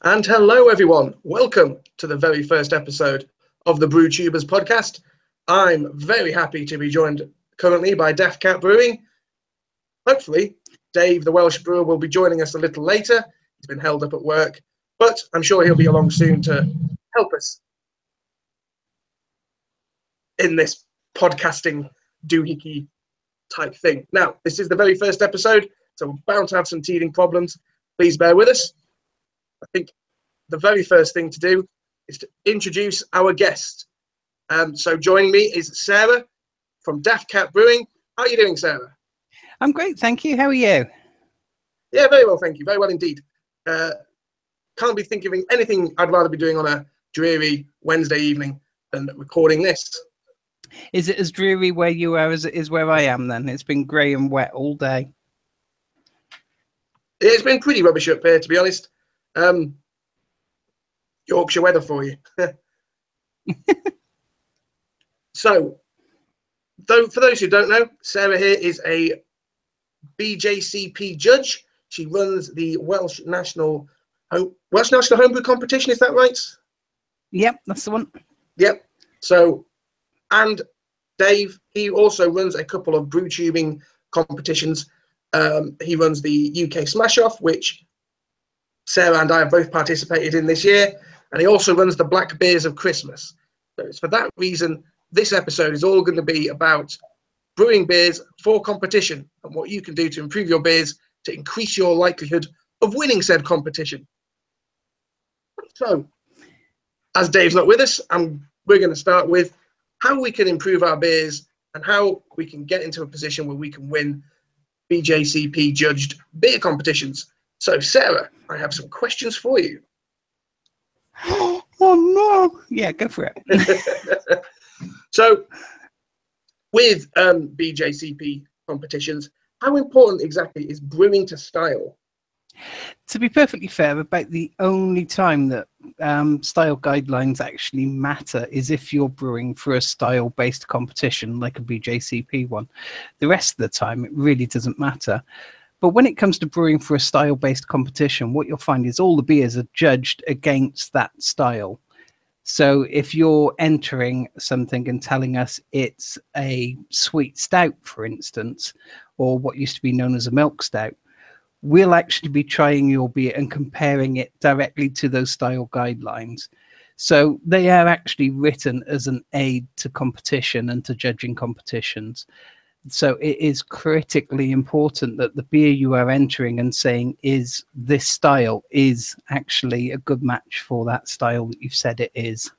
And hello, everyone. Welcome to the very first episode of the Brewtubers Podcast. I'm very happy to be joined currently by Deaf Cat Brewing. Hopefully, Dave, the Welsh brewer, will be joining us a little later. He's been held up at work, but I'm sure he'll be along soon to help us in this podcasting doohickey type thing. Now, this is the very first episode, so we're bound to have some teething problems. Please bear with us. I think the very first thing to do is to introduce our guest. So joining me is Sarah from Deaf Cat Brewing. How are you doing, Sarah? I'm great, thank you. How are you? Yeah, very well, thank you. Very well indeed. Can't be thinking of anything I'd rather be doing on a dreary Wednesday evening than recording this. Is it as dreary where you are as it is where I am then? It's been grey and wet all day. It's been pretty rubbish up here, to be honest. Yorkshire weather for you. So, for those who don't know, Sarah here is a BJCP judge. She runs the Welsh National Homebrew Competition. Is that right? Yep, that's the one. Yep. So, and Dave, he also runs a couple of brew tubing competitions. He runs the UK Smash Off, which Sarah and I have both participated in this year, and he also runs the Black Beers of Christmas. So it's for that reason this episode is all going to be about brewing beers for competition and what you can do to improve your beers to increase your likelihood of winning said competition. So, as Dave's not with us, we're going to start with how we can improve our beers and how we can get into a position where we can win BJCP judged beer competitions. So, Sarah, I have some questions for you. Oh no! Yeah, go for it. So, with BJCP competitions, how important exactly is brewing to style? To be perfectly fair, about the only time that style guidelines actually matter is if you're brewing for a style-based competition like a BJCP one. The rest of the time, it really doesn't matter. But when it comes to brewing for a style-based competition, what you'll find is all the beers are judged against that style. So if you're entering something and telling us it's a sweet stout, for instance, or what used to be known as a milk stout, we'll actually be trying your beer and comparing it directly to those style guidelines. So they are actually written as an aid to competition and to judging competitions. So it is critically important that the beer you are entering and saying is this style is actually a good match for that style that you've said it is.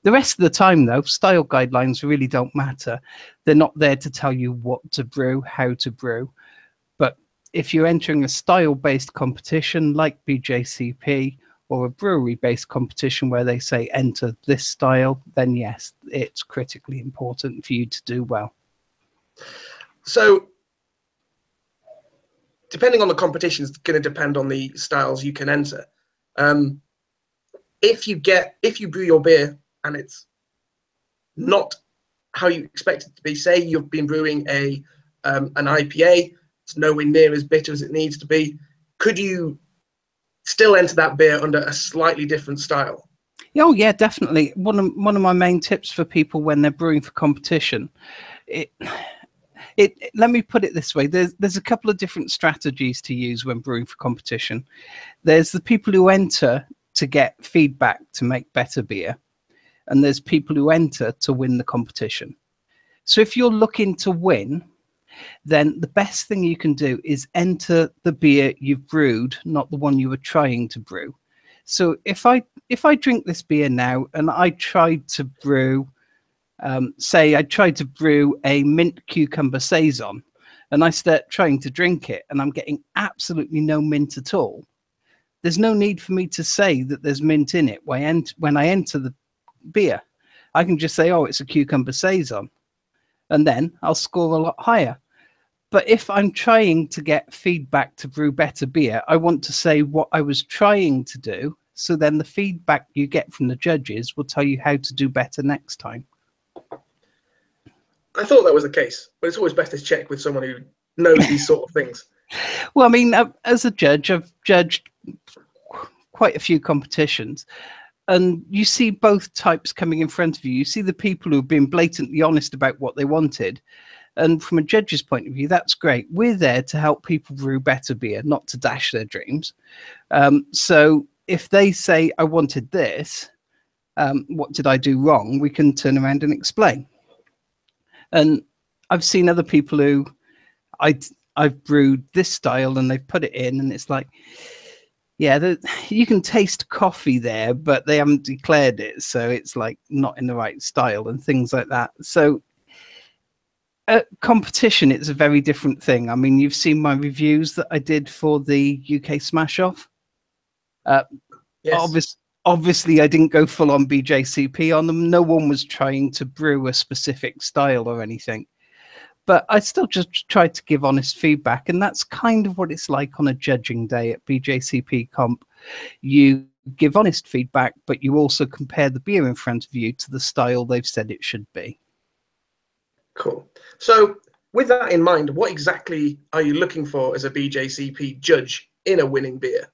The rest of the time, though, style guidelines really don't matter. They're not there to tell you what to brew, how to brew. But if you're entering a style-based competition like BJCP or a brewery-based competition where they say enter this style, then yes, it's critically important for you to do well. So, depending on the competition, it's going to depend on the styles you can enter. If you brew your beer and it's not how you expect it to be, say you've been brewing an IPA, it's nowhere near as bitter as it needs to be, could you still enter that beer under a slightly different style? Oh yeah, definitely. One of my main tips for people when they're brewing for competition, let me put it this way. There's a couple of different strategies to use when brewing for competition. There's the people who enter to get feedback to make better beer, and there's people who enter to win the competition. So if you're looking to win, then the best thing you can do is enter the beer you've brewed, not the one you were trying to brew. So if I drink this beer now and I tried to brew, say I tried to brew a mint cucumber saison, and I start trying to drink it and I'm getting absolutely no mint at all, there's no need for me to say that there's mint in it when I enter the beer. I can just say, oh, it's a cucumber saison, and then I'll score a lot higher. But if I'm trying to get feedback to brew better beer, I want to say what I was trying to do, so then the feedback you get from the judges will tell you how to do better next time. I thought that was the case, but it's always best to check with someone who knows these sort of things. Well, I mean, as a judge, I've judged quite a few competitions, and you see both types coming in front of you. You see the people who've been blatantly honest about what they wanted, and from a judge's point of view, that's great. We're there to help people brew better beer, not to dash their dreams. So if they say, I wanted this, what did I do wrong? We can turn around and explain. And I've seen other people who I've brewed this style and they've put it in, and it's like, yeah, you can taste coffee there, but they haven't declared it, so it's like not in the right style and things like that. So at competition, it's a very different thing. I mean, you've seen my reviews that I did for the UK Smash Off. Yes. Obviously, I didn't go full on BJCP on them. No one was trying to brew a specific style or anything. But I still just tried to give honest feedback. And that's kind of what it's like on a judging day at BJCP Comp. You give honest feedback, but you also compare the beer in front of you to the style they've said it should be. Cool. So with that in mind, what exactly are you looking for as a BJCP judge in a winning beer?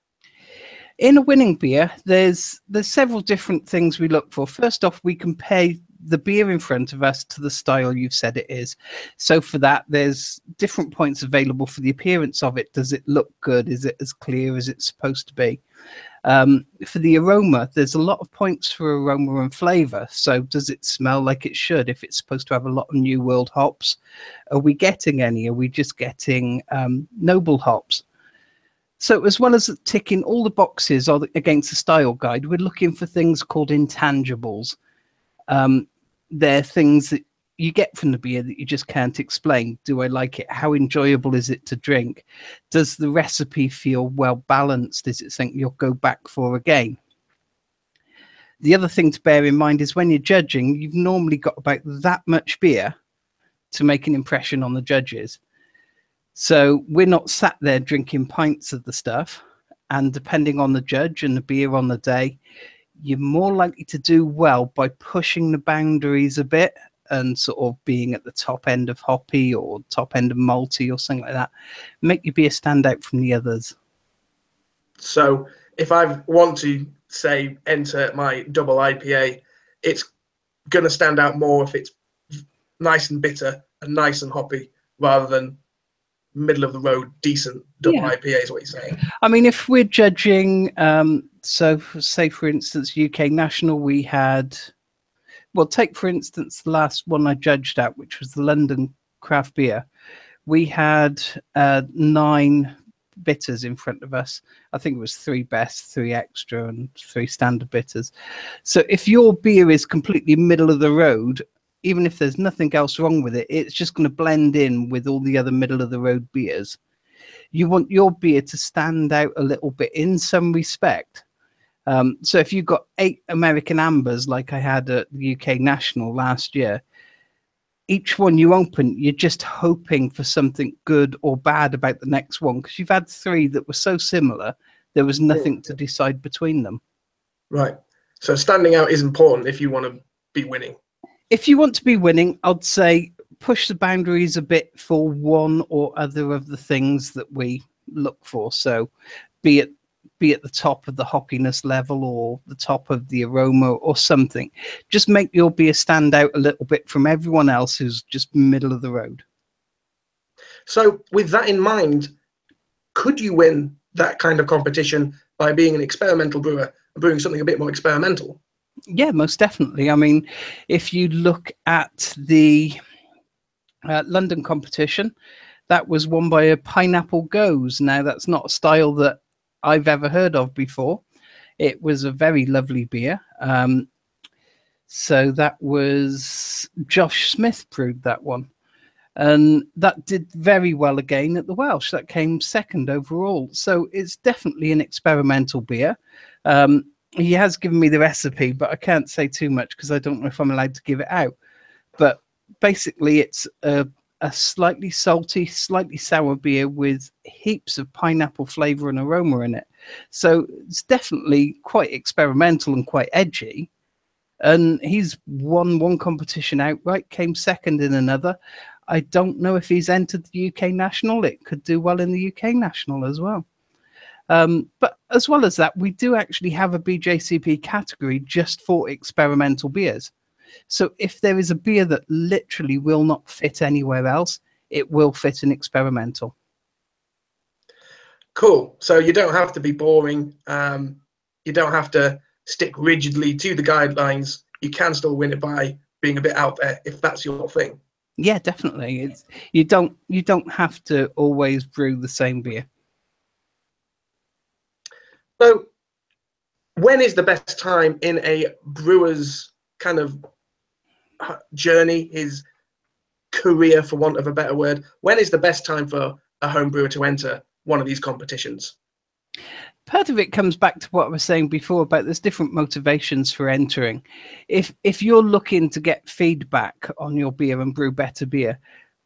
In a winning beer, there's several different things we look for. First off, we compare the beer in front of us to the style you've said it is. So for that, there's different points available for the appearance of it. Does it look good? Is it as clear as it's supposed to be? For the aroma, there's a lot of points for aroma and flavor. So does it smell like it should? If it's supposed to have a lot of New World hops, are we getting any? Are we just getting noble hops? So as well as ticking all the boxes against the style guide, we're looking for things called intangibles. They're things that you get from the beer that you just can't explain. Do I like it? How enjoyable is it to drink? Does the recipe feel well balanced? Is it something you'll go back for again? The other thing to bear in mind is when you're judging, you've normally got about that much beer to make an impression on the judges. So we're not sat there drinking pints of the stuff. And depending on the judge and the beer on the day, you're more likely to do well by pushing the boundaries a bit and sort of being at the top end of hoppy or top end of malty or something like that. Make your beer stand out from the others. So if I want to, say, enter my double IPA, it's going to stand out more if it's nice and bitter and nice and hoppy rather than middle of the road decent double IPA is what you're saying. I mean, if we're judging, so say for instance UK National, we had, well, take for instance the last one I judged at, which was the London craft beer. We had 9 bitters in front of us. I think it was 3 best, 3 extra and 3 standard bitters. So if your beer is completely middle of the road, even if there's nothing else wrong with it, it's just going to blend in with all the other middle of the road beers. You want your beer to stand out a little bit in some respect. So if you've got 8 American Ambers, like I had at the UK National last year, each one you open, you're just hoping for something good or bad about the next one, because you've had 3 that were so similar, there was nothing to decide between them. Right. So standing out is important if you want to be winning. If you want to be winning, I'd say push the boundaries a bit for one or other of the things that we look for. So be it the top of the hoppiness level or the top of the aroma or something. Just make your beer stand out a little bit from everyone else who's just middle of the road. So with that in mind, could you win that kind of competition by being an experimental brewer and brewing something a bit more experimental? Yeah, most definitely. I mean, if you look at the London competition, that was won by a Pineapple Goes. Now, that's not a style that I've ever heard of before. It was a very lovely beer. So that was Josh Smith brewed that one. And that did very well again at the Welsh. That came second overall. So it's definitely an experimental beer. He has given me the recipe, but I can't say too much because I don't know if I'm allowed to give it out. But basically, it's a slightly salty, slightly sour beer with heaps of pineapple flavor and aroma in it. So it's definitely quite experimental and quite edgy. And he's won one competition outright, came second in another. I don't know if he's entered the UK National. It could do well in the UK National as well. But as well as that, we do actually have a BJCP category just for experimental beers. So if there is a beer that literally will not fit anywhere else, it will fit an experimental. Cool. So you don't have to be boring. You don't have to stick rigidly to the guidelines. You can still win it by being a bit out there if that's your thing. Yeah, definitely. You don't have to always brew the same beer. So when is the best time in a brewer's kind of journey, his career, for want of a better word? When is the best time for a home brewer to enter one of these competitions? Part of it comes back to what I was saying before about there's different motivations for entering. If you're looking to get feedback on your beer and brew better beer,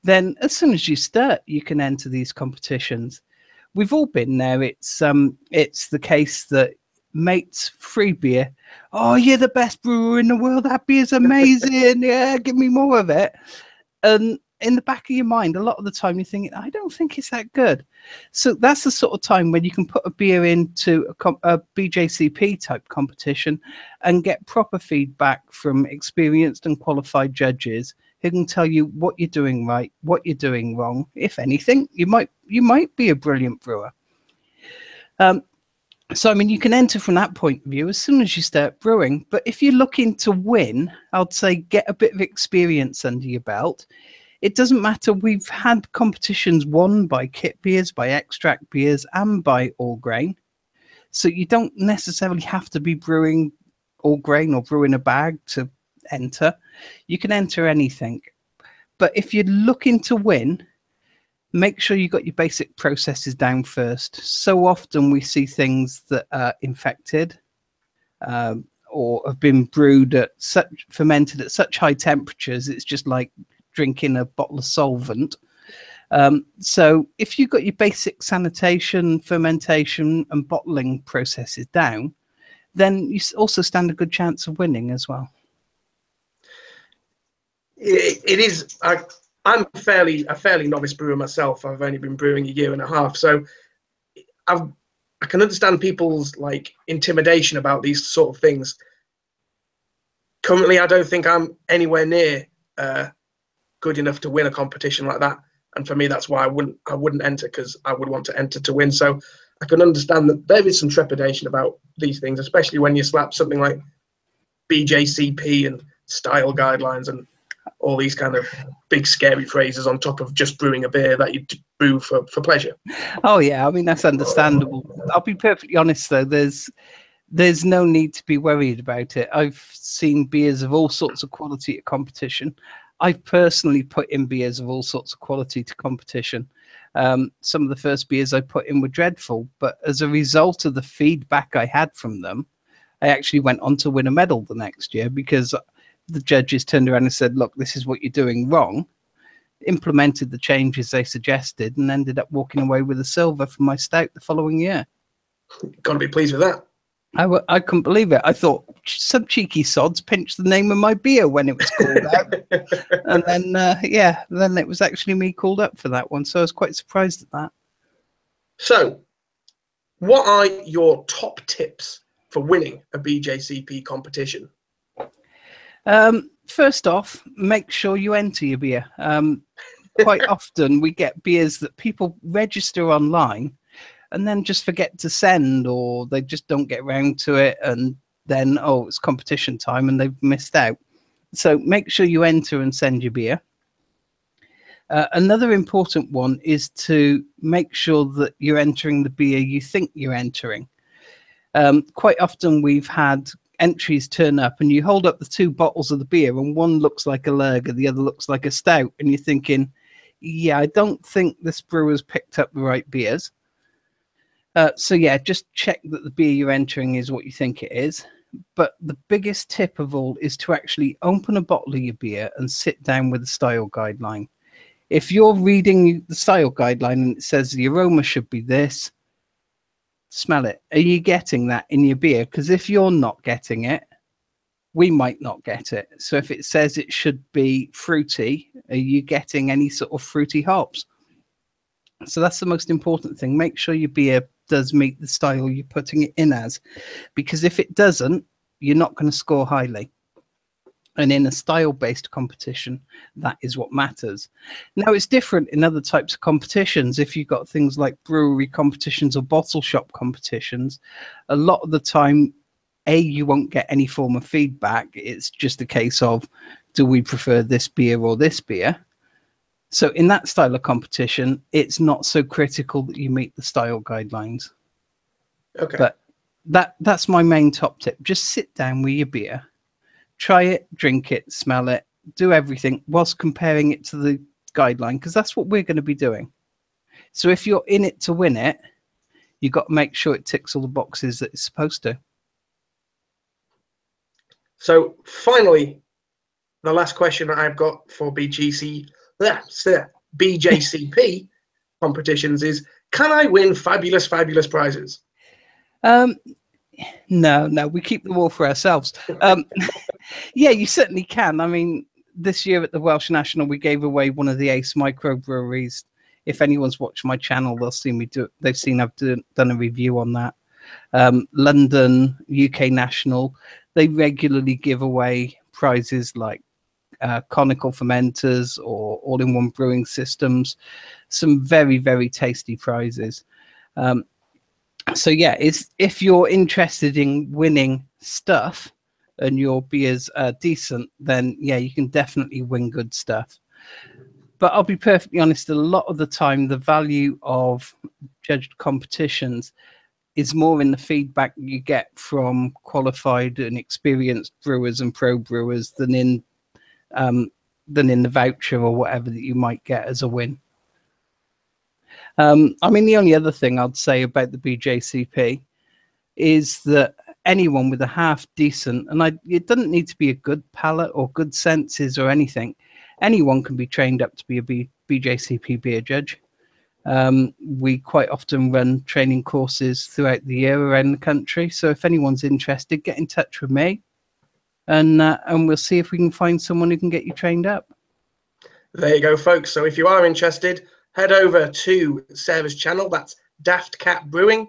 then as soon as you start, you can enter these competitions. We've all been there. It's the case that mates, free beer. Oh, you're the best brewer in the world. That beer's amazing. Yeah, give me more of it. And in the back of your mind, a lot of the time you're thinking, I don't think it's that good. So that's the sort of time when you can put a beer into a BJCP type competition and get proper feedback from experienced and qualified judges who can tell you what you're doing right, what you're doing wrong. If anything, you might be a brilliant brewer. So, I mean, you can enter from that point of view as soon as you start brewing. But if you're looking to win, I'd say get a bit of experience under your belt. It doesn't matter. We've had competitions won by kit beers, by extract beers, and by all grain. So you don't necessarily have to be brewing all grain or brewing a bag to enter. You can enter anything. But if you're looking to win, make sure you got your basic processes down first. So often we see things that are infected or have been brewed fermented at such high temperatures. It's just like drinking a bottle of solvent. So if you've got your basic sanitation, fermentation and bottling processes down, then you also stand a good chance of winning as well. It is. I'm a fairly novice brewer myself. I've only been brewing a year and a half, so I can understand people's like intimidation about these sort of things. Currently, I don't think I'm anywhere near good enough to win a competition like that, and for me, that's why I wouldn't enter, because I would want to enter to win. So I can understand that there is some trepidation about these things, especially when you slap something like BJCP and style guidelines and all these kind of big scary phrases on top of just brewing a beer that you brew for pleasure. Oh yeah, I mean that's understandable. I'll be perfectly honest though, there's no need to be worried about it. I've seen beers of all sorts of quality at competition. I've personally put in beers of all sorts of quality to competition. Some of the first beers I put in were dreadful, but as a result of the feedback I had from them, I actually went on to win a medal the next year, because the judges turned around and said, look, this is what you're doing wrong, implemented the changes they suggested, and ended up walking away with a silver for my stout the following year. Got to be pleased with that. I couldn't believe it. I thought some cheeky sods pinched the name of my beer when it was called out. And then, then it was actually me called up for that one. So I was quite surprised at that. So what are your top tips for winning a BJCP competition? First off, make sure you enter your beer. Quite often we get beers that people register online and then just forget to send, or they just don't get around to it, and then, oh, it's competition time and they've missed out. So make sure you enter and send your beer. Another important one is to make sure that you're entering the beer you think you're entering. Quite often we've had entries turn up and you hold up the two bottles of the beer and one looks like a lager, the other looks like a stout, and you're thinking, yeah, I don't think this brewer's picked up the right beers. So yeah, just check that the beer you're entering is what you think it is. But the biggest tip of all is to actually open a bottle of your beer and sit down with the style guideline. If you're reading the style guideline and it says the aroma should be this, smell it. Are you getting that in your beer? Because if you're not getting it, we might not get it. So if it says it should be fruity, are you getting any sort of fruity hops? So that's the most important thing. Make sure your beer does meet the style you're putting it in as, because if it doesn't, you're not going to score highly. And in a style-based competition, that is what matters. Now, it's different in other types of competitions. If you've got things like brewery competitions or bottle shop competitions, a lot of the time, you won't get any form of feedback. It's just a case of, do we prefer this beer or this beer? So in that style of competition, it's not so critical that you meet the style guidelines. Okay. But that's my main top tip. Just sit down with your beer, try it, drink it, smell it, do everything whilst comparing it to the guideline, because that's what we're going to be doing. So if you're in it to win it, you've got to make sure it ticks all the boxes that it's supposed to. So finally, the last question I've got for BJCP competitions is, can I win fabulous prizes? No, we keep them all for ourselves. Yeah, you certainly can. I mean, this year at the Welsh National, we gave away one of the Ace microbreweries. If anyone's watched my channel, they'll see me do. They've seen I've done a review on that. London, UK National, they regularly give away prizes like conical fermenters or all-in-one brewing systems. Some very, very tasty prizes. So yeah, if you're interested in winning stuff and your beers are decent, then yeah, you can definitely win good stuff. But I'll be perfectly honest, a lot of the time, the value of judged competitions is more in the feedback you get from qualified and experienced brewers and pro brewers than in the voucher or whatever that you might get as a win. I mean, the only other thing I'd say about the BJCP is that anyone with a half decent, and it doesn't need to be a good palate or good senses or anything, anyone can be trained up to be a BJCP beer judge. We quite often run training courses throughout the year around the country. So if anyone's interested, get in touch with me and we'll see if we can find someone who can get you trained up. There you go, folks. So if you are interested, head over to Sarah's channel. That's Daft Cat Brewing.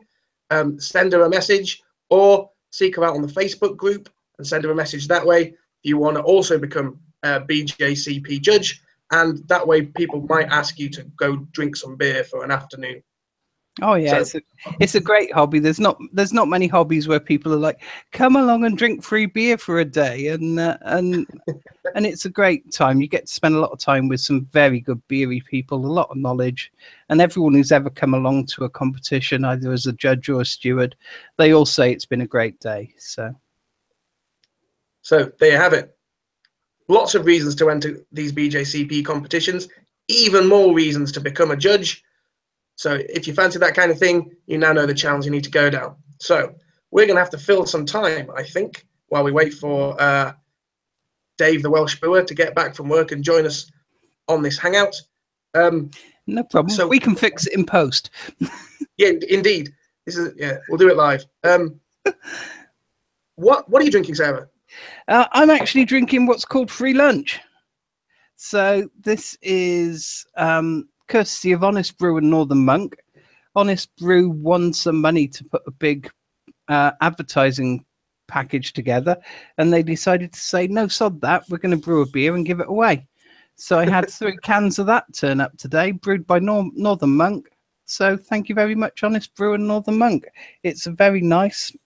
Send her a message or seek her out on the Facebook group and send her a message that way. If you want to also become a BJCP judge, and that way people might ask you to go drink some beer for an afternoon. Oh yeah, so, it's a great hobby. There's not many hobbies where people are like, come along and drink free beer for a day, and it's a great time. You get to spend a lot of time with some very good beery people, a lot of knowledge, and everyone who's ever come along to a competition, either as a judge or a steward, they all say it's been a great day. So there you have it. Lots of reasons to enter these BJCP competitions, even more reasons to become a judge. So if you fancy that kind of thing, you now know the channels you need to go down. So we're going to have to fill some time, I think, while we wait for Dave, the Welsh brewer, to get back from work and join us on this hangout. No problem. So we can fix it in post. Yeah, indeed. We'll do it live. What are you drinking, Sarah? I'm actually drinking what's called free lunch. So this is courtesy of Honest Brew and Northern Monk. Honest Brew won some money to put a big advertising package together, and they decided to say, no, sod that, we're going to brew a beer and give it away. So I had 3 cans of that turn up today, brewed by Northern Monk. So thank you very much, Honest Brew and Northern Monk. It's a very nice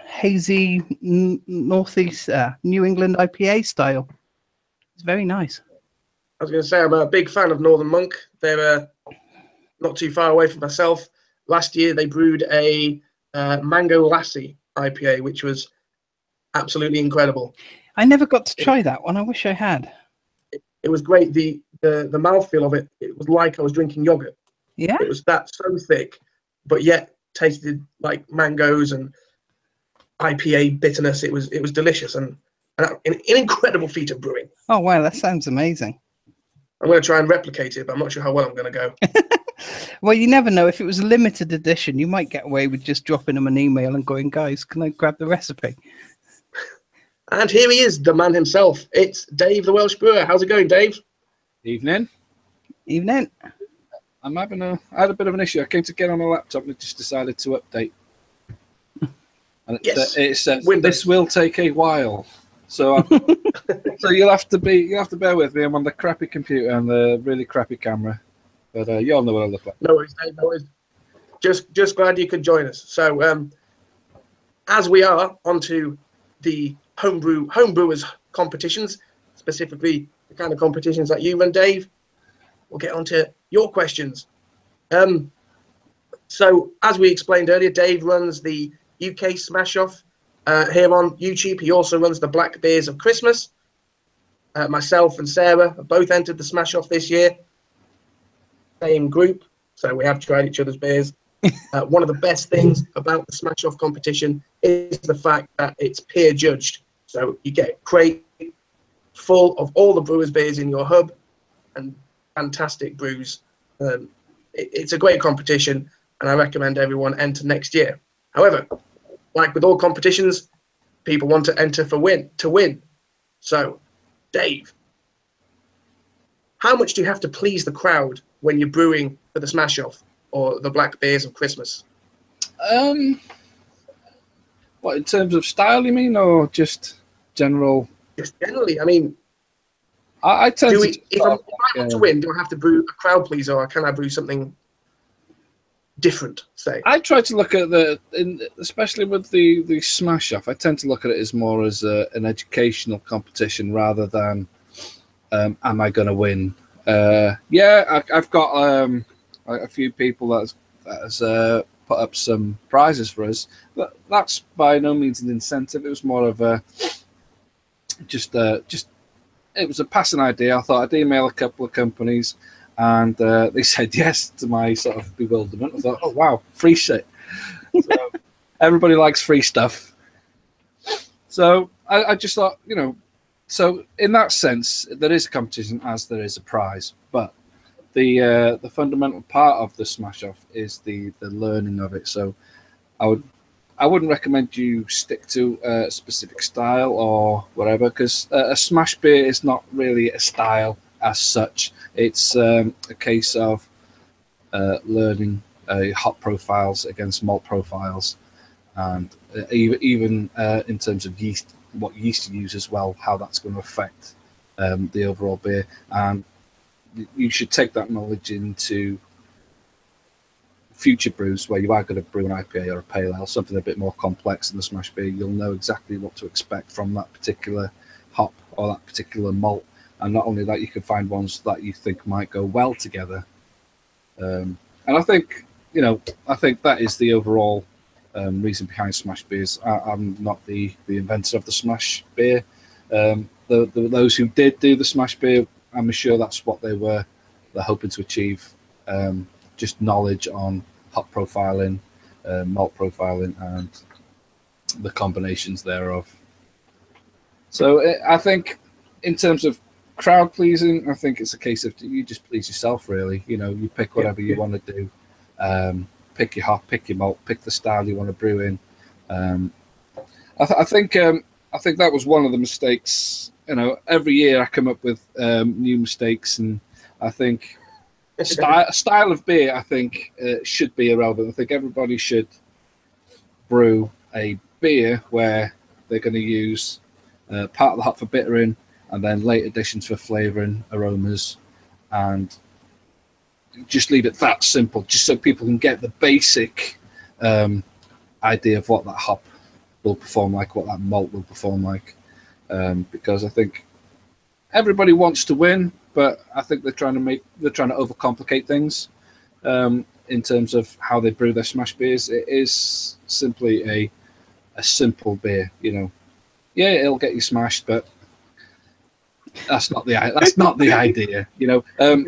hazy northeast New England IPA style. It's very nice. I was going to say, I'm a big fan of Northern Monk. They're not too far away from myself. Last year, they brewed a Mango Lassie IPA, which was absolutely incredible. I never got to try that one. I wish I had. It was great. The mouthfeel of it was like I was drinking yogurt. Yeah. It was so thick, but yet tasted like mangoes and IPA bitterness. It was delicious and an incredible feat of brewing. Oh wow, that sounds amazing. I'm going to try and replicate it, but I'm not sure how well I'm going to go. Well, you never know. If it was a limited edition, you might get away with just dropping them an email and going, guys, can I grab the recipe? And here he is, the man himself. It's Dave, the Welsh brewer. How's it going, Dave? Evening. Evening. I had a bit of an issue. I came to get on my laptop and it just decided to update. And it says this will take a while. So so you'll have to bear with me. I'm on the crappy computer and the really crappy camera. But you all know what I look like. No worries, Dave, no worries. Just glad you could join us. So as we are onto the homebrewers competitions, specifically the kind of competitions that you run, Dave, we'll get onto your questions. So as we explained earlier, Dave runs the UK Smash Off here on YouTube. He also runs the Black Beers of Christmas. Myself and Sarah have both entered the Smash Off this year. Same group, so we have tried each other's beers. One of the best things about the Smash Off competition is the fact that it's peer judged. So you get a crate full of all the brewers' beers in your hub and fantastic brews. It's a great competition, and I recommend everyone enter next year. However, like with all competitions, people want to enter to win. So, Dave, how much do you have to please the crowd when you're brewing for the Smash Off or the Black Beers of Christmas? What, in terms of style, you mean, or just general? Just generally, I mean, I tend to. If I want to win, do I have to brew a crowd pleaser, or can I brew something different? Say, I try to look at especially with the Smash Off. I tend to look at it as more as an educational competition rather than am I going to win? I've got a few people that has put up some prizes for us, but that's by no means an incentive. It was more of a just it was a passing idea. I thought I'd email a couple of companies, and they said yes, to my sort of bewilderment. I thought, oh wow, free shit. So, everybody likes free stuff. So I just thought, so in that sense, there is a competition as there is a prize, but the fundamental part of the Smash Off is the learning of it. So I wouldn't recommend you stick to a specific style or whatever, because a smash beer is not really a style as such. It's a case of learning hop profiles against malt profiles, and even in terms of yeast, what yeast to use as well, how that's going to affect the overall beer. And you should take that knowledge into future brews where you are going to brew an IPA or a pale ale, something a bit more complex than the smash beer. You'll know exactly what to expect from that particular hop or that particular malt. And not only that, you can find ones that you think might go well together. And I think that is the overall reason behind smash beers. I'm not the inventor of the smash beer. Those who did do the smash beer, I'm sure that's what they're hoping to achieve. Just knowledge on hop profiling, malt profiling, and the combinations thereof. So I think in terms of crowd pleasing, I think it's a case of you just please yourself, really. You pick whatever you want to do. Pick your hop, pick your malt, pick the style you want to brew in. I think that was one of the mistakes. Every year I come up with new mistakes, and I think style of beer, I think, should be irrelevant. I think everybody should brew a beer where they're going to use part of the hop for bittering, and then late additions for flavouring, aromas, and just leave it that simple, just so people can get the basic idea of what that hop will perform like, what that malt will perform like. Because I think everybody wants to win, but I think they're trying to overcomplicate things in terms of how they brew their smash beers. It is simply a simple beer, Yeah, it'll get you smashed, but that's not the idea.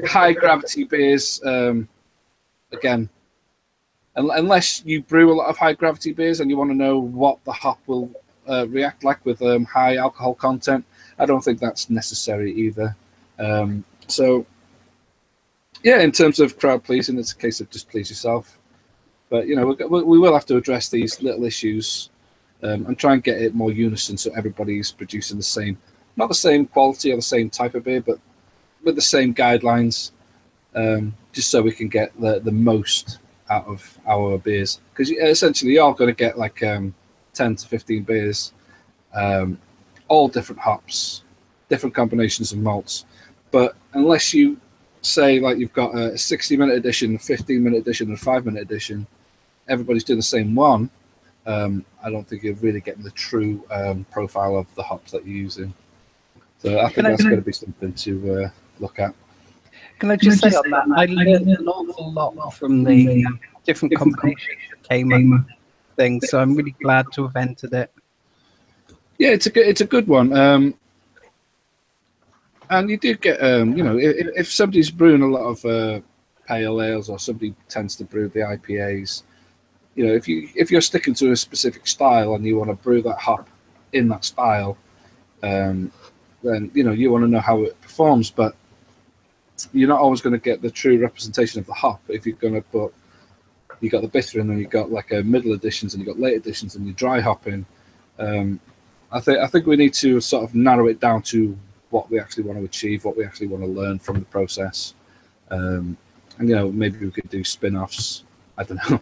High gravity beers, again, unless you brew a lot of high gravity beers and you want to know what the hop will react like with high alcohol content, I don't think that's necessary either. So yeah, in terms of crowd pleasing, it's a case of just please yourself. But we will have to address these little issues and try and get it more unison, so everybody's producing not the same quality or the same type of beer, but with the same guidelines. just so we can get the most out of our beers. Because essentially you're going to get like 10 to 15 beers, all different hops, different combinations of malts. But unless you say like you've got a 60-minute edition, a 15-minute edition, and a 5-minute edition, everybody's doing the same one. I don't think you're really getting the true profile of the hops that you're using. So I think that's going to be something to look at. Can I just say on that, I learned an awful lot from the different combinations that came up thing, so I'm really glad to have entered it. Yeah, it's a good one. And you do get, if somebody's brewing a lot of pale ales, or somebody tends to brew the IPAs, if you're sticking to a specific style and you want to brew that hop in that style, then you want to know how it performs. But you're not always going to get the true representation of the hop if you're going to put. You got the bitter, and then you got like a middle editions, and you got late editions, and you dry hopping. I think we need to sort of narrow it down to what we actually want to achieve, what we actually want to learn from the process, and maybe we could do spin-offs. I don't know.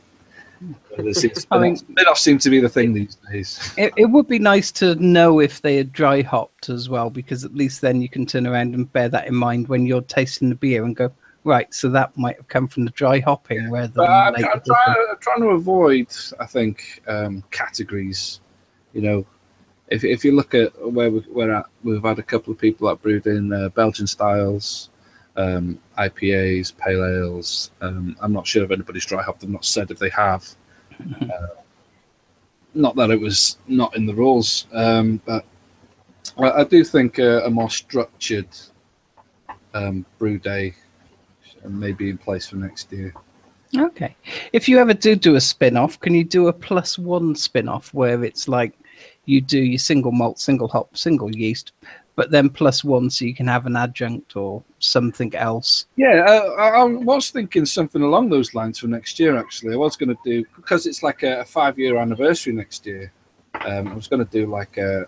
Spin-offs seem to be the thing these days. It would be nice to know if they are dry hopped as well, because at least then you can turn around and bear that in mind when you're tasting the beer and go, right, so that might have come from the dry hopping rather than I'm trying to avoid, I think, categories. If you look at where we're at, we've had a couple of people that brewed in Belgian styles, IPAs, pale ales. I'm not sure if anybody's dry hopped. They've not said if they have. Not that it was not in the rules, but I do think a more structured brew day may be in place for next year. Okay. If you ever do a spin-off, can you do a +1 spin-off where it's like you do your single malt, single hop, single yeast, but then +1 so you can have an adjunct or something else? Yeah, I was thinking something along those lines for next year, actually. I was going to do, because it's like a 5-year anniversary next year, I was going to do like the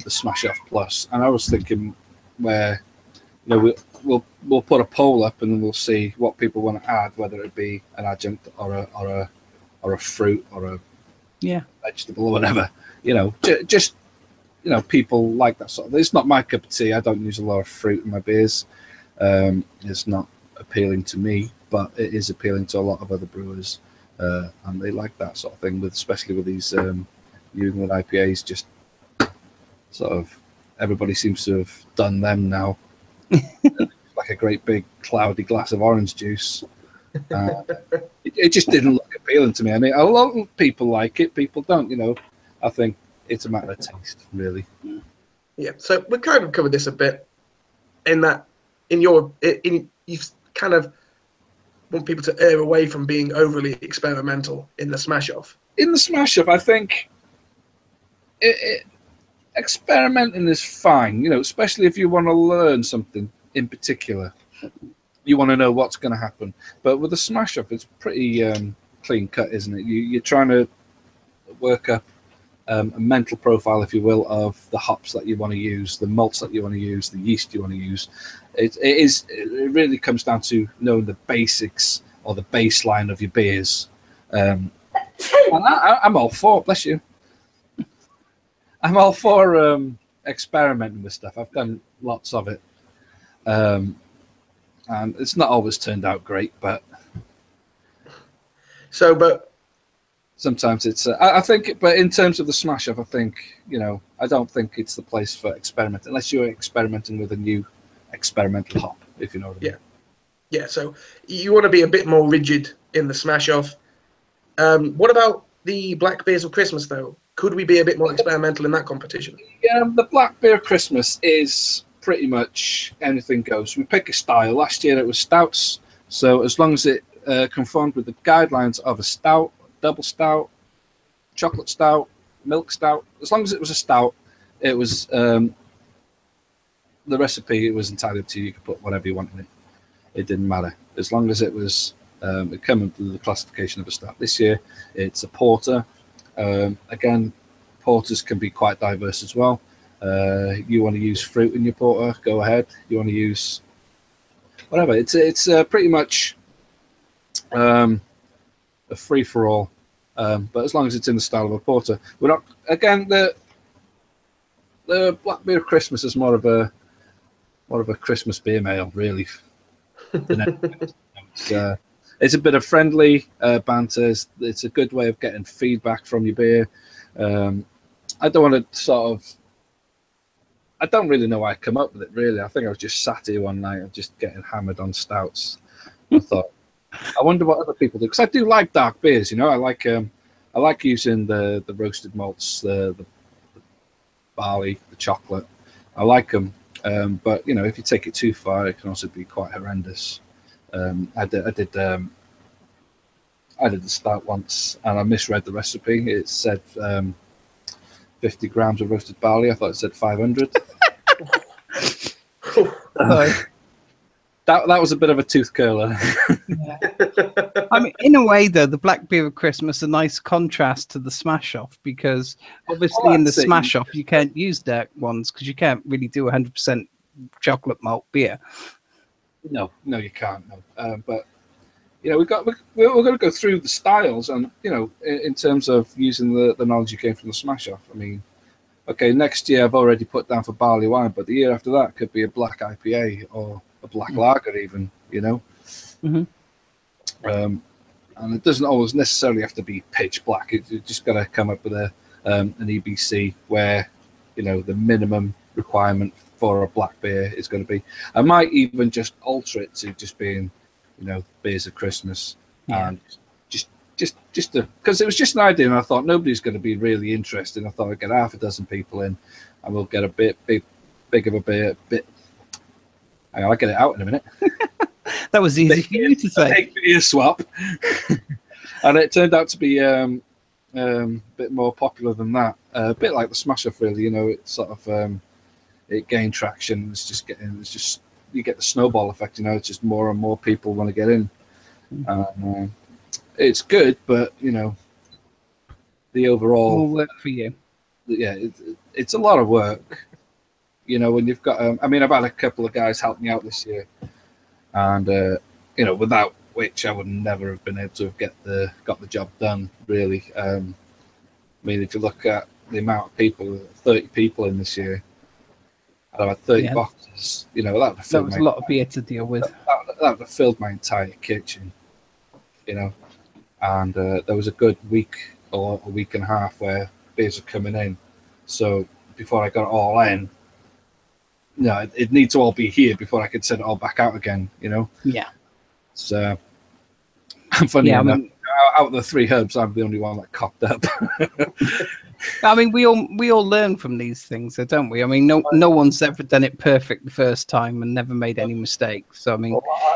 Smash Off Plus, and I was thinking where we'll put a poll up and then we'll see what people want to add, whether it be an adjunct or a fruit or a vegetable or whatever. Just people like that sort of. It's not my cup of tea. I don't use a lot of fruit in my beers. It's not appealing to me, but it is appealing to a lot of other brewers, and they like that sort of thing. Especially with these New England IPAs, just sort of everybody seems to have done them now. Like a great big cloudy glass of orange juice. It just didn't look appealing to me. I mean, a lot of people like it, people don't. I think it's a matter of taste, really. Yeah. So we kind of covered this a bit in that you kind of want people to err away from being overly experimental in the Smash Off. In the Smash Off, I think experimenting is fine, especially if you want to learn something in particular. You want to know what's going to happen. But with the Smash Off, it's pretty clean cut, isn't it? You're trying to work up a mental profile, if you will, of the hops that you want to use, the malts that you want to use, the yeast you want to use. It really comes down to knowing the basics or the baseline of your beers. And I'm all for, bless you. I'm all for experimenting with stuff. I've done lots of it. And it's not always turned out great, but sometimes it's. I think, but in terms of the Smash Off, I think I don't think it's the place for experimenting unless you're experimenting with a new experimental hop, if you know what I mean. Yeah. So you want to be a bit more rigid in the Smash Off. What about the Black Beers of Christmas, though? Could we be a bit more experimental in that competition? Yeah, the Black Beer Christmas is pretty much anything goes. We pick a style. Last year it was stouts, so as long as it conformed with the guidelines of a stout, double stout, chocolate stout, milk stout, as long as it was a stout, it was the recipe. It was entirely up to you. You could put whatever you want in it. It didn't matter as long as it was it came into the classification of a stout. This year it's a porter. Again, porters can be quite diverse as well. You want to use fruit in your porter, go ahead. You want to use whatever. It's pretty much a free for all, but as long as it's in the style of a porter, we're not. Again, the Black Beer Christmas is more of a Christmas beer mail, really. It's a bit of friendly banter. It's a good way of getting feedback from your beer. I don't want to I don't really know why I come up with it, really. I think I was just sat here one night and just getting hammered on stouts. I thought, I wonder what other people do, because I do like dark beers. I like using the roasted malts, the barley, the chocolate. I like them, but if you take it too far, it can also be quite horrendous. I did the stout once, and I misread the recipe. It said 50 grams of roasted barley. I thought it said 500. That was a bit of a tooth curler. Yeah. I mean, in a way, though, the Black Beer of Christmas a nice contrast to the Smash Off, because obviously in the Smash Off you can't use dark ones because you can't really do 100% chocolate malt beer. No, you can't. No. But we're going to go through the styles, and in terms of using the knowledge you gained from the Smash Off. I mean, okay, next year I've already put down for barley wine, but the year after that could be a black IPA or a black lager, even. Mm-hmm. And it doesn't always necessarily have to be pitch black. You just got to come up with an EBC where the minimum requirement for a black beer is going to be. I might even just alter it to just being, beers of Christmas, and just because it was just an idea, and I thought nobody's going to be really interested. I thought I'd get half a dozen people in, and we'll get a big of a beer. Hang on, I'll get it out in a minute. That was easy for you to say. Big beer swap, and it turned out to be a bit more popular than that. A bit like the Smash Off, really. It sort of it gained traction. It's just you get the snowball effect. It's just more and more people want to get in. It's good, but the overall will work for you. Yeah, it's a lot of work. When you've got I've had a couple of guys help me out this year, and without which I would never have been able to have got the job done, really. If you look at the amount of people, 30 people in this year, I had 30 boxes. That was a lot of beer to deal with. That would have filled my entire kitchen. And there was a good week or a week and a half where beers were coming in. So before I got it all in, it needs to all be here before I could send it all back out again. Yeah. So funny enough, out of the 3 hubs, I'm the only one that cocked up. We all learn from these things, don't we? No one's ever done it perfect the first time and never made any mistakes. So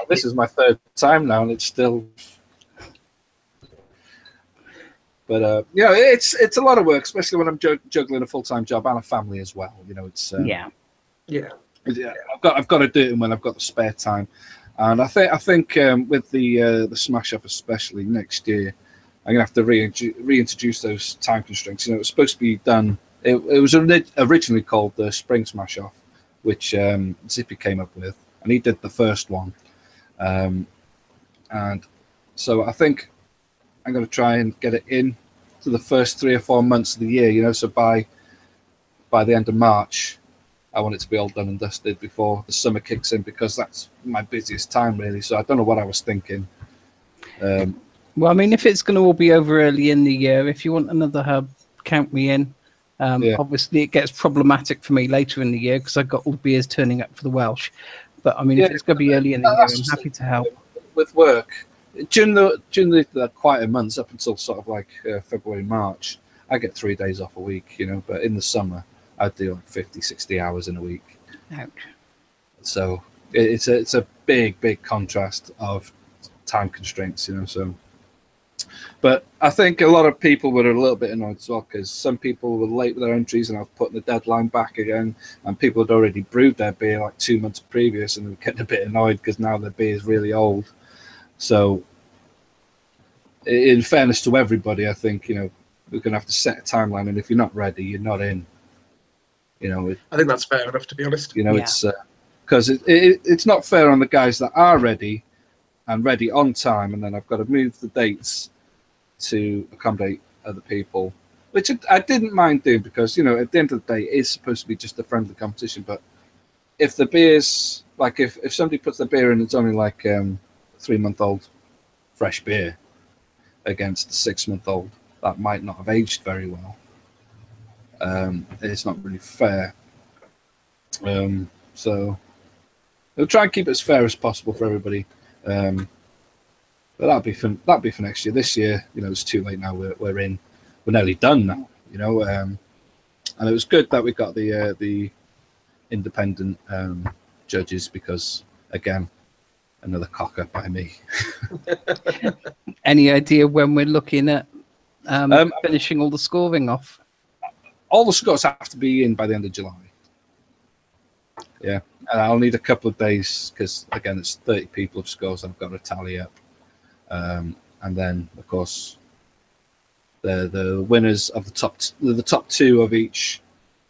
this is my 3rd time now, and it's still. But it's a lot of work, especially when I'm juggling a full-time job and a family as well. It's I've got to do it when I've got the spare time, and I think with the Smash Up especially next year, I'm gonna have to reintroduce those time constraints. It was supposed to be done. It was originally called the Spring Smash Off, which Zippy came up with, and he did the first one, and so I think I'm going to try and get it in to the first 3 or 4 months of the year. So by the end of March, I want it to be all done and dusted before the summer kicks in, because that's my busiest time, really. So I don't know what I was thinking. If it's going to all be over early in the year, if you want another hub, count me in. Obviously, it gets problematic for me later in the year because I've got all the beers turning up for the Welsh. But if it's going to be early in the year, I'm happy to help. With work, during the quieter months up until sort of like February, March, I get 3 days off a week, but in the summer I do like 50, 60 hours in a week. Ouch. So it's a big contrast of time constraints, so. But I think a lot of people were a little bit annoyed as well, because some people were late with their entries and I was putting the deadline back again, and people had already brewed their beer like 2 months previous, and they were getting a bit annoyed because now their beer is really old. So in fairness to everybody, I think, we're going to have to set a timeline, and if you're not ready, you're not in. I think that's fair enough, to be honest. It's because it's not fair on the guys that are ready and ready on time, and then I've got to move the dates to accommodate other people, which I didn't mind doing because, you know, at the end of the day, it is supposed to be just a friendly competition. But if the beer's like, if somebody puts the beer in, it's only like 3-month-old fresh beer against a 6-month-old that might not have aged very well, it's not really fair. So we'll try and keep it as fair as possible for everybody. But that'll be for next year. This year, you know, it's too late now. We're nearly done now, you know. And it was good that we got the independent judges because, again, another cock up by me. Any idea when we're looking at finishing all the scoring off? All the scores have to be in by the end of July. Yeah, and I'll need a couple of days because, again, it's 30 people of scores I've got to tally up. And then, of course, the winners of the top 2 of each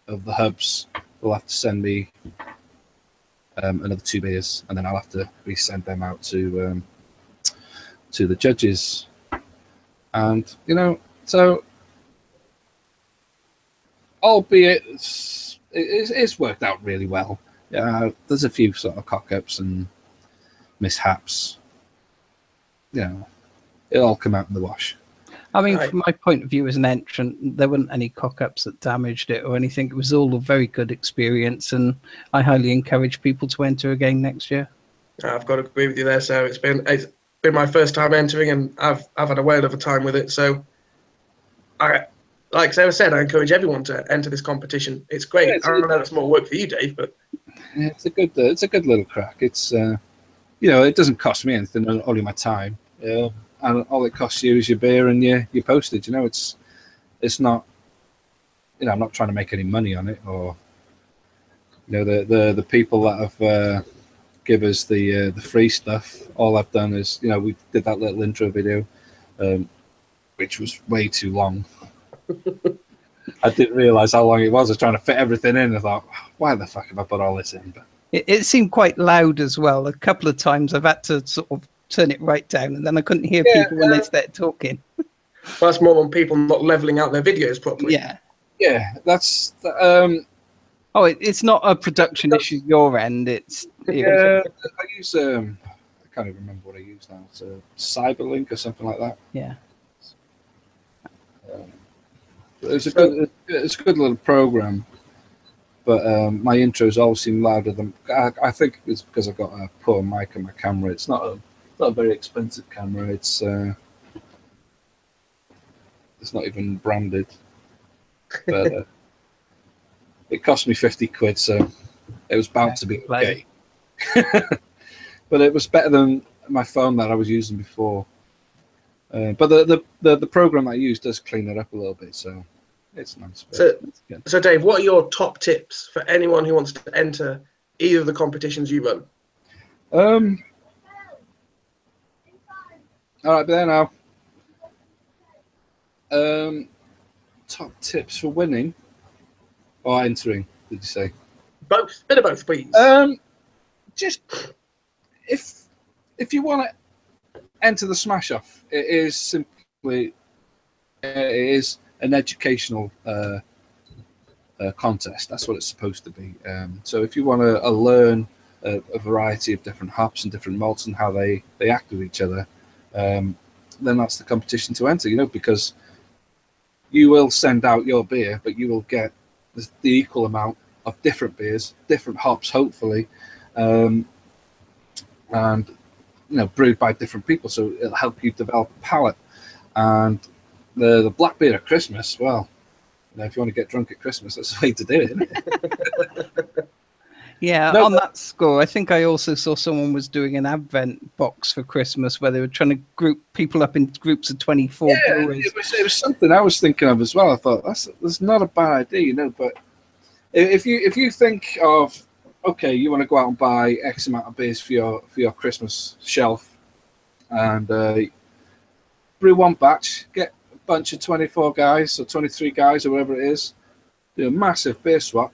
of the hubs will have to send me another 2 beers, and then I'll have to resend them out to the judges. And, you know, so albeit it's worked out really well. Yeah, there's a few sort of cock-ups and mishaps. You know, it'll all come out in the wash. I mean, from my point of view as an entrant, there weren't any cock-ups that damaged it or anything. It was all a very good experience, and I highly encourage people to enter again next year. I've got to agree with you there. So it's been my first time entering, and I've had a whale of a time with it. So, like Sarah said, I encourage everyone to enter this competition. It's great. Yeah, I know it's more work for you, Dave, but yeah, it's a good little crack. It's you know, it doesn't cost me anything, only my time. And all it costs you is your beer and your postage. You know, it's not. You know, I'm not trying to make any money on it, or you know, the people that have give us the free stuff. All I've done is, you know, we did that little intro video, which was way too long. I didn't realise how long it was. I was trying to fit everything in. I thought, why the fuck have I put all this in? But it seemed quite loud as well. A couple of times I've had to sort of turn it right down, and then I couldn't hear people when they started talking. Well, that's more on people not leveling out their videos properly. Yeah, that's. It's not a production issue your end. I use I can't even remember what I use now. It's a Cyberlink or something like that. Yeah. It's a good little program, but my intros always seem louder than. I think it's because I've got a poor mic on my camera. It's not a very expensive camera. It's not even branded, but it cost me 50 quid, so it was bound to be okay. But it was better than my phone that I was using before. But the program I use does clean it up a little bit, so it's nice. So Dave, what are your top tips for anyone who wants to enter either of the competitions you run? All right, there now. Top tips for winning or entering? Did you say? Both, bit of both, please. Just if you want to enter the Smash Off, it is an educational contest. That's what it's supposed to be. So if you want to learn a variety of different hops and different malts and how they act with each other, then that's the competition to enter. You know, because you will send out your beer, but you will get the equal amount of different beers, different hops, hopefully, and you know, brewed by different people. So it'll help you develop a palate. And the black beer at Christmas, well, you know, if you want to get drunk at Christmas, that's the way to do it, isn't it? Yeah, on that score, I think I also saw someone was doing an Advent box for Christmas where they were trying to group people up in groups of 24 brewers. It was something I was thinking of as well. I thought that's not a bad idea, you know. But if you think of, okay, you want to go out and buy X amount of beers for your Christmas shelf, and brew one batch, get a bunch of 24 guys or 23 guys or whatever it is, do a massive beer swap.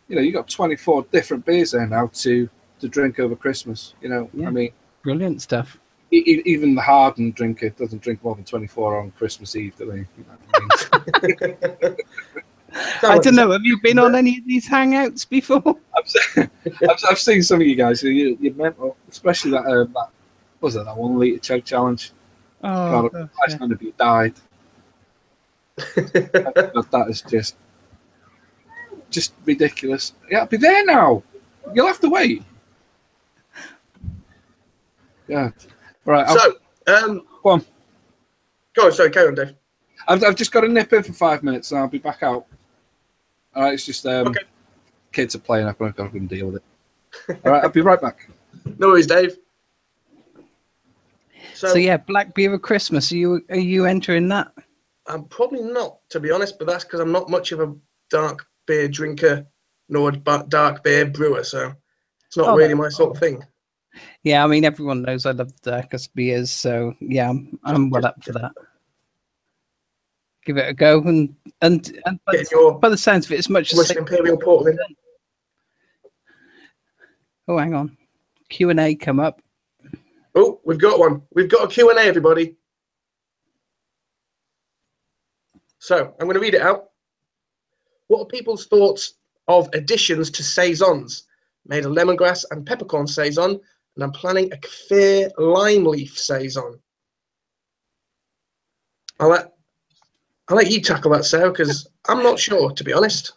You know, you got 24 different beers there now to to drink over Christmas. You know, Yeah. I mean, Brilliant stuff. even the hardened drinker doesn't drink more than 24 on Christmas Eve, do they? You know what I mean? I don't know. Have you been on any of these hangouts before? I've seen some of you guys. You're mental, especially that that was it, that 1 litre chug challenge. Oh, God, none of you died. That is just ridiculous. Yeah, I'll be there now. You'll have to wait. Yeah. Right. So, Go on. Go on. Sorry, carry on, Dave. I've just got to nip in for 5 minutes, and I'll be back out. All right. It's just Okay. kids are playing. I've got to go and deal with it. All right. I'll be right back. No worries, Dave. So yeah, Black Beer of Christmas. Are you entering that? I'm probably not, to be honest, but that's because I'm not much of a dark beer drinker nor a dark beer brewer, so it's not really my sort of thing. Yeah, I mean, everyone knows I love the darkest beers, so yeah, I'm well up for that. Give it a go, and by the sounds of it, it's much the same. Imperial Portland. Oh, hang on, Q&A come up. Oh, we've got one. We've got a Q&A, everybody. So I'm going to read it out. What are people's thoughts of additions to saisons? Made a lemongrass and peppercorn saison, and I'm planning a kaffir lime leaf saison. I'll let you tackle that, Sarah, because I'm not sure, to be honest.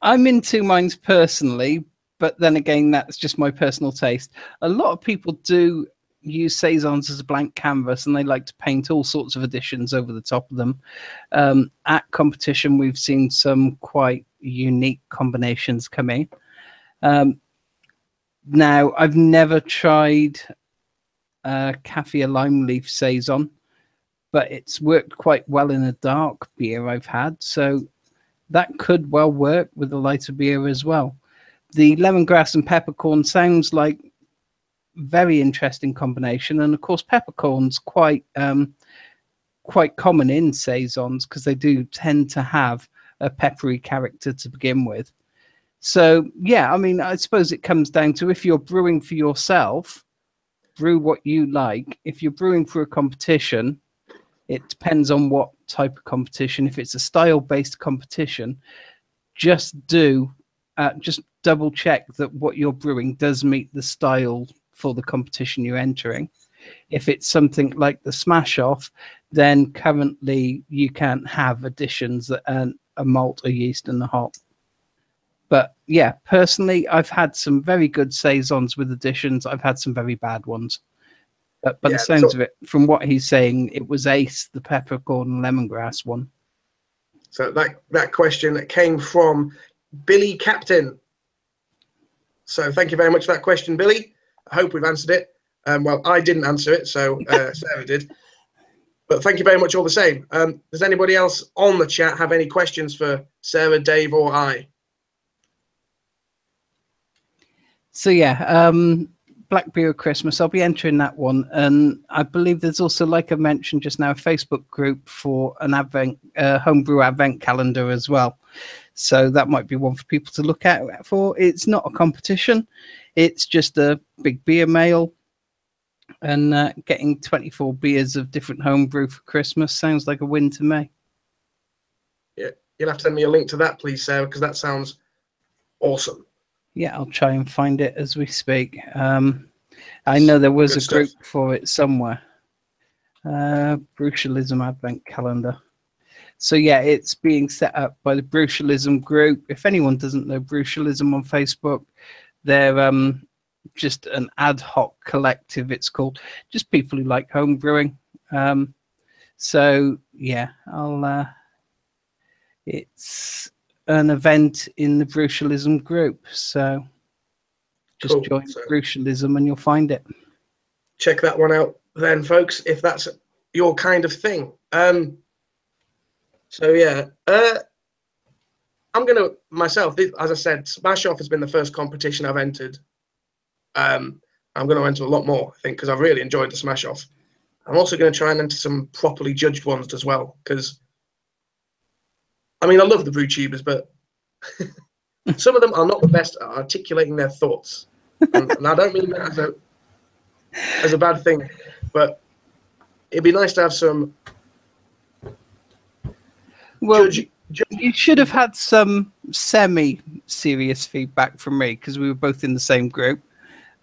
I'm in two minds personally, but then again, that's just my personal taste. A lot of people do use saisons as a blank canvas, and they like to paint all sorts of additions over the top of them. At competition, we've seen some quite unique combinations come in. Now, I've never tried kaffir lime leaf saison, but it's worked quite well in a dark beer I've had, so that could well work with a lighter beer as well. The lemongrass and peppercorn sounds like very interesting combination, and of course peppercorn's quite common in saisons because they do tend to have a peppery character to begin with. So yeah, I mean, I suppose it comes down to, if you're brewing for yourself, brew what you like. If you're brewing for a competition, it depends on what type of competition. If it's a style-based competition, just double check that what you're brewing does meet the style for the competition you're entering. If it's something like the Smash Off, then currently you can't have additions that aren't a malt, a yeast, and a hop. But yeah, personally, I've had some very good saisons with additions. I've had some very bad ones. But by the sounds of it, from what he's saying, it was Ace, the peppercorn and lemongrass one. So that question came from Billy Captain. So thank you very much for that question, Billy. I hope we've answered it. Well, I didn't answer it, so Sarah did. But thank you very much all the same. Does anybody else on the chat have any questions for Sarah, Dave, or I? So yeah, Black Beer of Christmas, I'll be entering that one. And I believe there's also, like I mentioned just now, a Facebook group for an homebrew advent calendar as well. So that might be one for people to look out for. It's not a competition. It's just a big beer mail. And getting 24 beers of different homebrew for Christmas sounds like a win to me. Yeah, you'll have to send me a link to that, please, Sarah, because that sounds awesome. Yeah, I'll try and find it as we speak. I know there was a group for it somewhere. Brutalism Advent Calendar. So yeah, it's being set up by the Brutalism group. If anyone doesn't know Brutalism on Facebook, they're just an ad hoc collective, it's called. Just people who like home brewing. So yeah, it's an event in the Brutalism group. So just join Brutalism and you'll find it. Check that one out then, folks, if that's your kind of thing. So yeah, I'm going to, myself, as I said, Smash Off has been the first competition I've entered. I'm going to enter a lot more, I think, because I've really enjoyed the Smash Off. I'm also going to try and enter some properly judged ones as well, because, I mean, I love the Brewtubers, but some of them are not the best at articulating their thoughts. And I don't mean that as a bad thing, but it'd be nice to have some. Well, you should have had some semi-serious feedback from me because we were both in the same group.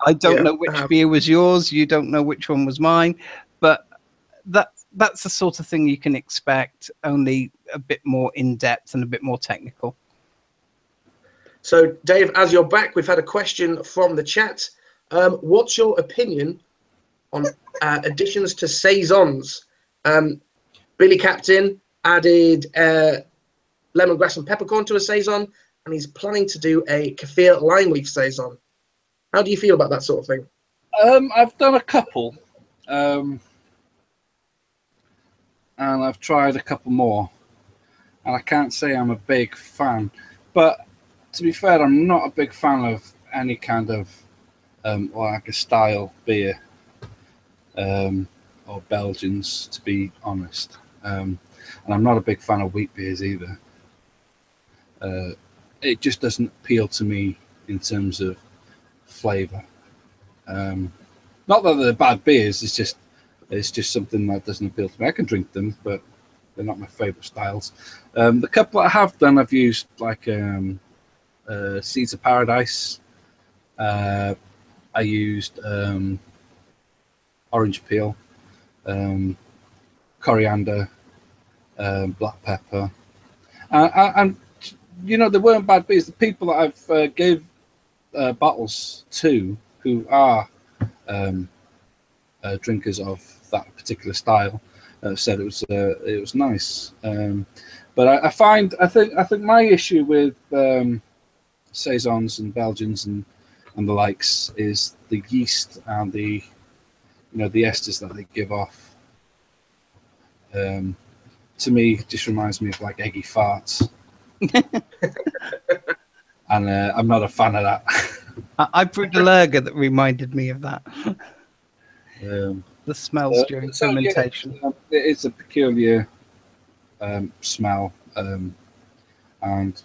I don't know which beer was yours. You don't know which one was mine, but that's the sort of thing you can expect, only a bit more in-depth and a bit more technical. So, Dave, as you're back, we've had a question from the chat. What's your opinion on additions to saisons? Billy Captain added lemongrass and peppercorn to a saison, and he's planning to do a kaffir lime leaf saison. How do you feel about that sort of thing? I've done a couple, and I've tried a couple more, and I can't say I'm a big fan. But to be fair, I'm not a big fan of any kind of lager style beer or Belgians, to be honest. And I'm not a big fan of wheat beers either. It just doesn't appeal to me in terms of flavour. Not that they're bad beers, it's just something that doesn't appeal to me. I can drink them, but they're not my favourite styles. The couple I have done, I've used like Seeds of Paradise. I used orange peel, coriander, black pepper, and you know, they weren't bad beers. The people that I've gave bottles to who are drinkers of that particular style said it was nice. But I think my issue with saisons and Belgians and the likes is the yeast and the esters that they give off. To me, it just reminds me of like eggy farts. And I'm not a fan of that. I brewed a lager that reminded me of that. The smells during fermentation. Yeah, it's a peculiar smell, and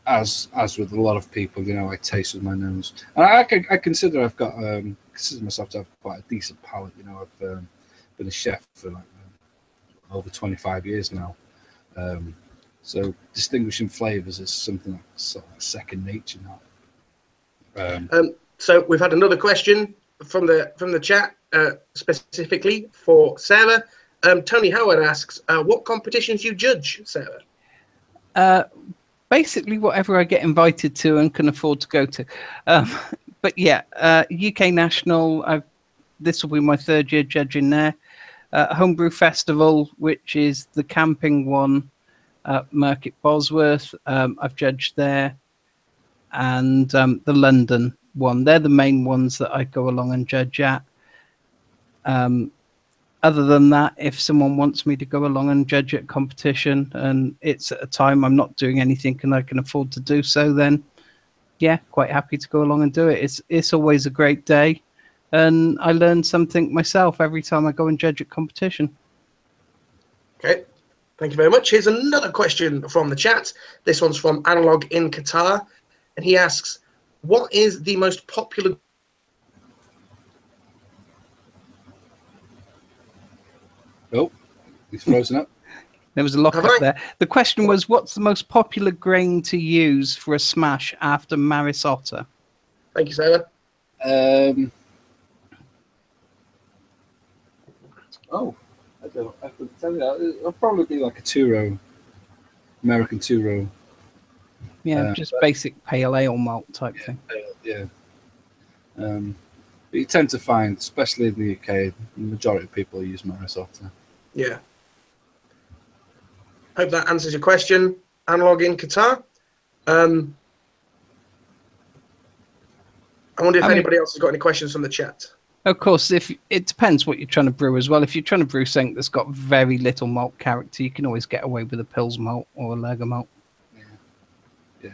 as with a lot of people, you know, I taste with my nose, and I consider I've got consider myself to have quite a decent palate. You know, I've been a chef for like over 25 years now. So distinguishing flavours is something that's sort of second nature now. So we've had another question from the chat, specifically for Sarah. Tony Howard asks, what competitions you judge, Sarah? Basically, whatever I get invited to and can afford to go to. But yeah, UK National, this will be my third year judging there. Homebrew Festival, which is the camping one, Market Bosworth, I've judged there, and the London one. They're the main ones that I go along and judge at. Other than that, if someone wants me to go along and judge at competition and it's at a time I'm not doing anything and I can afford to do so, then yeah, quite happy to go along and do it. It's always a great day, and I learn something myself every time I go and judge at competition. Okay, thank you very much. Here's another question from the chat. This one's from Analog in Qatar, and he asks, what is the most popular... Oh, he's frozen up. There was a lock up there. The question was, what's the most popular grain to use for a smash after Maris Otter? Thank you, Sarah. I can tell you that. It'll probably be like a two-row, American two-row. Yeah, just basic pale ale malt type thing. Yeah. But you tend to find, especially in the UK, the majority of people use Maris Otter. Yeah. Hope that answers your question, Analog in Qatar. I wonder if anybody else has got any questions from the chat. Of course, if it depends what you're trying to brew as well. If you're trying to brew something that's got very little malt character, you can always get away with a Pils malt or a lager malt. Yeah.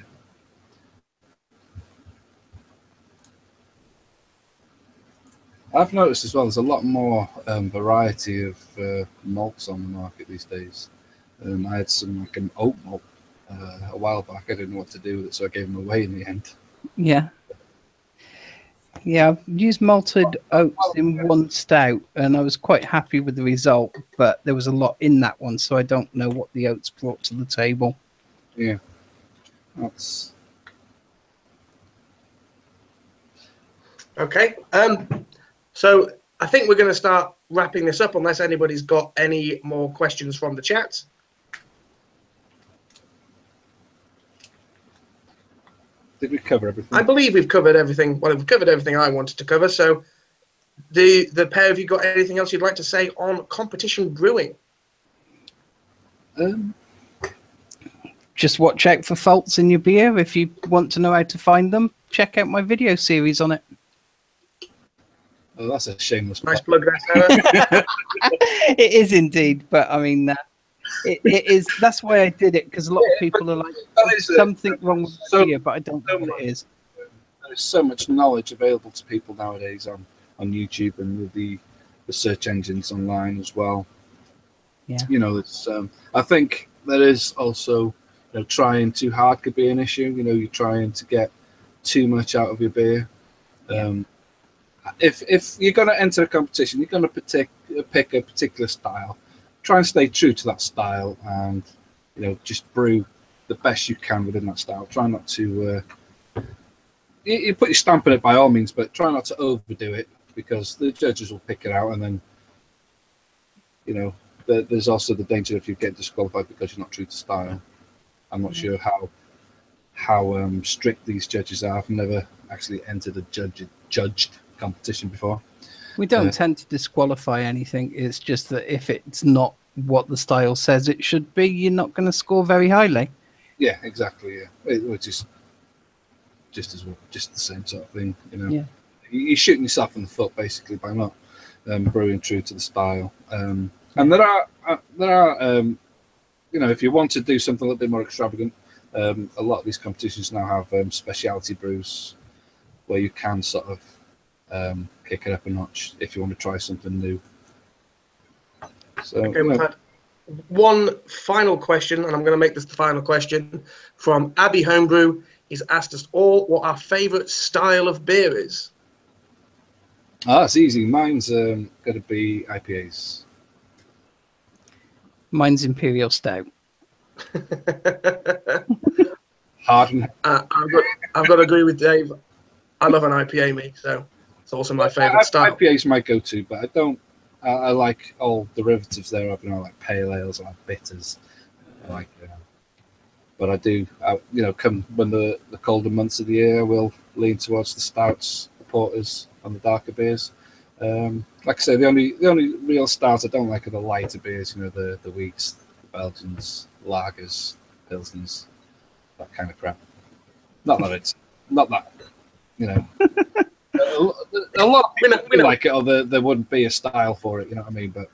I've noticed as well, there's a lot more variety of malts on the market these days. I had some like an oat malt a while back. I didn't know what to do with it, so I gave them away in the end. Yeah. Yeah, I've used malted oats in one stout, and I was quite happy with the result, but there was a lot in that one, so I don't know what the oats brought to the table. Yeah, that's Okay. So I think we're going to start wrapping this up unless anybody's got any more questions from the chat. Did we cover everything? I believe we've covered everything. Well, we've covered everything I wanted to cover. So the pair of you got anything else you'd like to say on competition brewing? Just watch out for faults in your beer. If you want to know how to find them, check out my video series on it. Oh, that's a shameless Nice plug. plug there, Sarah. It is indeed, but I mean, it is. That's why I did it, because a lot of people are like, "There's something wrong with the beer," but I don't know what it is. There's so much knowledge available to people nowadays on YouTube and with the search engines online as well. Yeah. You know, it's I think there is also, you know, trying too hard could be an issue. You know, you're trying to get too much out of your beer. If you're going to enter a competition, you're going to pick a particular style. Try and stay true to that style, and you know, just brew the best you can within that style. Try not to you put your stamp on it by all means, but try not to overdo it, because the judges will pick it out, and then, you know, there's also the danger if you get disqualified because you're not true to style. I'm not sure how strict these judges are. I've never actually entered a judged competition before. We don't tend to disqualify anything. It's just that if it's not what the style says it should be, you're not going to score very highly. Yeah, exactly. Yeah, which is just the same sort of thing. You know, Yeah. You're shooting yourself in the foot basically by not brewing true to the style. And there are you know, if you want to do something a little bit more extravagant, a lot of these competitions now have specialty brews where you can sort of kick it up a notch if you want to try something new. So, Okay, we've had one final question, and I'm going to make this the final question, from Abby Homebrew. He's asked us all what our favourite style of beer is. That's easy. Mine's going to be IPAs. Mine's Imperial Stout. Harden. I've got to agree with Dave. I love an IPA, me, so it's also my favourite style. IPA's my go-to, but I don't. I like all derivatives there. I like pale ales, I like bitters, but I do. You know, come when the colder months of the year, I will lean towards the stouts, the porters, and the darker beers. Like I say, the only real stouts I don't like are the lighter beers. You know, the wheats, the Belgians, lagers, pilsners, that kind of crap. Not that. You know, a lot of people like it, or there wouldn't be a style for it. You know what I mean? But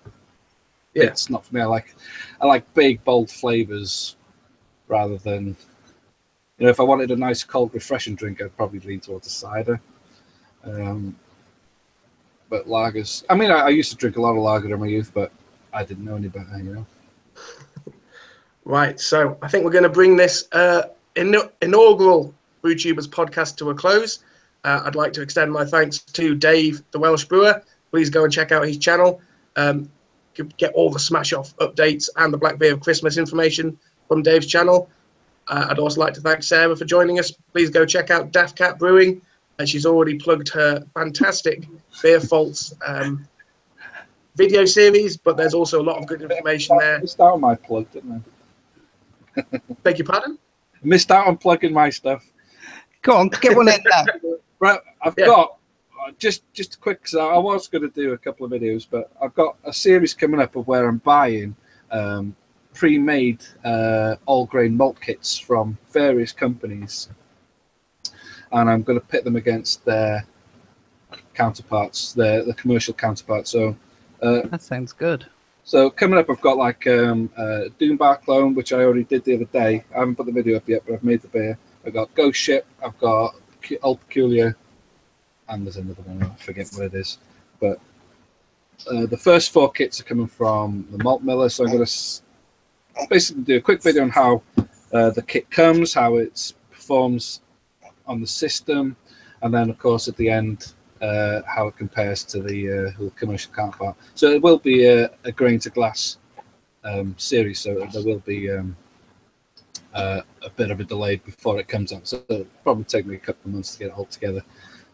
yeah, it's not for me. I like big, bold flavors rather than, you know, if I wanted a nice, cold, refreshing drink, I'd probably lean towards a cider. But lagers. I mean, I used to drink a lot of lager in my youth, but I didn't know any better. You know. Right. So I think we're going to bring this inaugural Brewtubers podcast to a close. I'd like to extend my thanks to Dave, the Welsh brewer. Please go and check out his channel. Get all the Smash Off updates and the Black Beer of Christmas information from Dave's channel. I'd also like to thank Sarah for joining us. Please go check out Daft Cat Brewing. She's already plugged her fantastic Beer Faults video series, but there's also a lot of good information there. I missed out on my plug, didn't I? Beg your pardon? Missed out on plugging my stuff. Go on, get one in there. Right, I've got just quick. So I was going to do a couple of videos, but I've got a series coming up of where I'm buying pre-made all-grain malt kits from various companies, and I'm going to pit them against their counterparts, the commercial counterparts. So That sounds good. So coming up, I've got like Doombar clone, which I already did the other day. I haven't put the video up yet, but I've made the beer. I've got Ghost Ship, I've got Old Peculiar, and there's another one, I forget what it is. But the first 4 kits are coming from the Malt Miller, so I'm going to basically do a quick video on how the kit comes, how it performs on the system, and then of course at the end how it compares to the commercial counterpart. So it will be a grain to glass series, so there will be a bit of a delay before it comes out. So it'll probably take me a couple of months to get it all together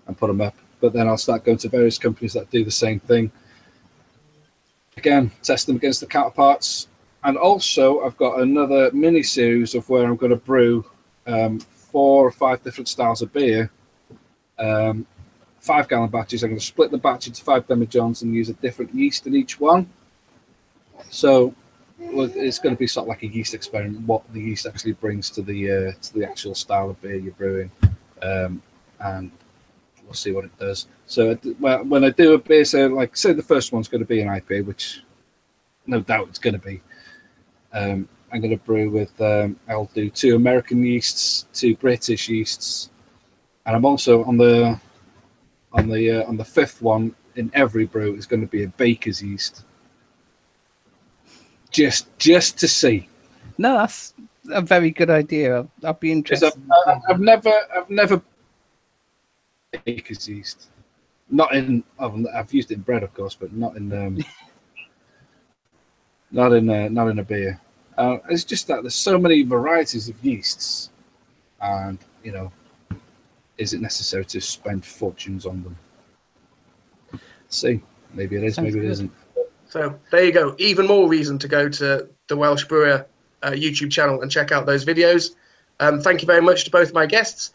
and put them up. But then I'll start going to various companies that do the same thing. Again, test them against the counterparts. And also, I've got another mini series of where I'm going to brew 4 or 5 different styles of beer. 5-gallon batches. I'm going to split the batch into 5 demijohns and use a different yeast in each one. So it's going to be sort of like a yeast experiment, what the yeast actually brings to the actual style of beer you're brewing, and we'll see what it does. So when I do a beer, so like say the first one's going to be an IPA, which no doubt it's going to be. I'm going to brew with I'll do 2 American yeasts, 2 British yeasts, and I'm also on the 5th one in every brew is going to be a baker's yeast. Just to see. No, that's a very good idea. I'll be interested. I've never baker's yeast. Not in I've used it in bread, of course, but not in not in a beer. It's just that there's so many varieties of yeasts, and is it necessary to spend fortunes on them? See, maybe it is, Sounds maybe good. it isn't. So there you go. Even more reason to go to the Welsh Brewer YouTube channel and check out those videos. Thank you very much to both my guests.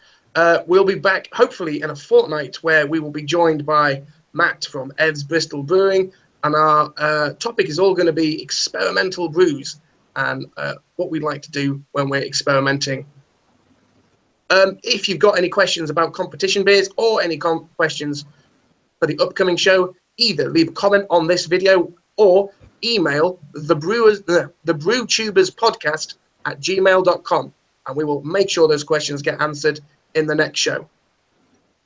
We'll be back hopefully in a fortnight where we will be joined by Matt from Ed's Bristol Brewing, and our topic is all going to be experimental brews and what we like to do when we're experimenting. If you've got any questions about competition beers or any questions for the upcoming show, either leave a comment on this video or email the Brewtubers Podcast at gmail.com, and we will make sure those questions get answered in the next show.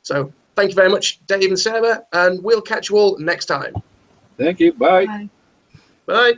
So thank you very much, Dave and Sarah, and we'll catch you all next time. Thank you. Bye. Bye. Bye.